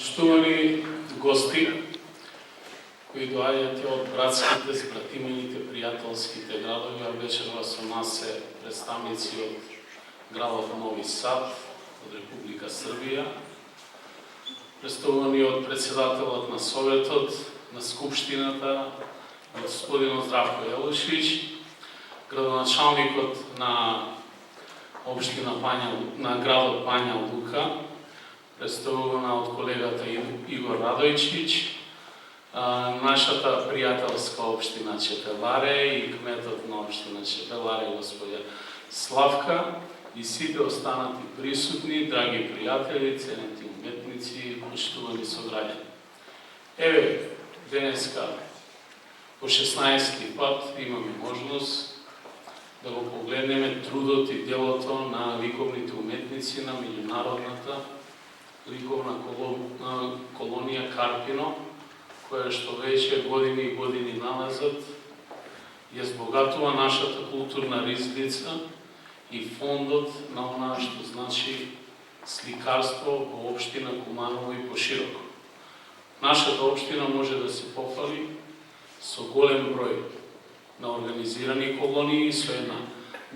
Почитувани гости, кои доаѓате од братските, збратимените, пријателските градови, а вечерва со нас се представници од градот Нови Сад, од Република Србија, представувани од председателот на Советот, на Скупштината, господин Здравко Јелушевич, градоначалникот на општина на градот Бања Лука, представувана од колегата Игор Радојчич, нашата пријателска општина Чепеларе и кметот на општина Чепеларе, господја Славка, и сите останати присутни, драги пријатели, ценети уметници, почитувани сограѓани. Еве, денеска, по 16 пат имаме можност да го погледнеме трудот и делото на ликовните уметници на меѓународната ликовна колонија Карпино, која што веќе години и години назад ја збогатува нашата културна ризница и фондот на она што значи сликарство во општина Куманово и пошироко. Нашата општина може да се пофали со голем број на организирани колонии и со една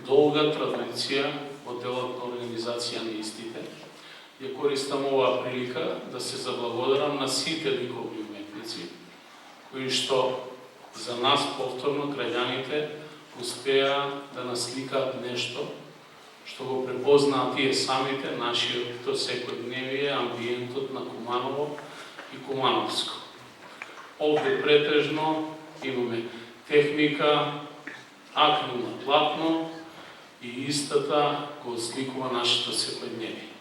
долга традиција во делот на организација на истите. Ја користам оваа прилика да се заблагодарам на сите ликовни уметници, кои што за нас повторно граѓаните успеа да насликаат нешто што го препознаат тие самите, нашиот секојдневие, амбиентот на Куманово и Кумановско. Овде претежно имаме техника, акрилно платно и истата го сликува нашето секојдневие.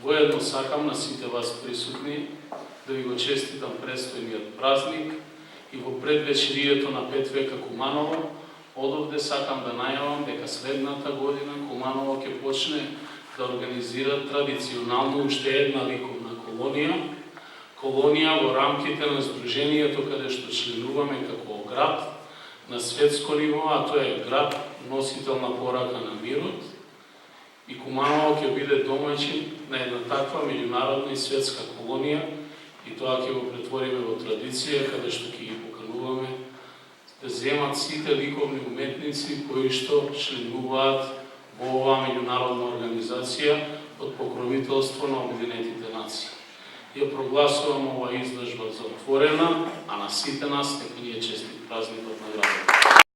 Воедно сакам на сите вас присутни да ви го честитам предстојниот празник и во предвечерието на 5 века Куманово, одовде сакам да најавам дека следната година Куманово ќе почне да организира традиционално уште една ликовна колонија во рамките на Сдруженијето каде што членуваме како град на светско ниво, а тоа е град носител на порака на мирот, и Куманово ќе биде домаќин на една таква меѓународна и светска колонија, и тоа ќе го претвориме во традиција каде што ќе ги покануваме да земат сите ликовни уметници кои што членуваат во оваа меѓународна организација под покровителство на Обединетите нации. Ја прогласувам оваа изложба за отворена, а на сите нас нека ни е честит празникот на градот.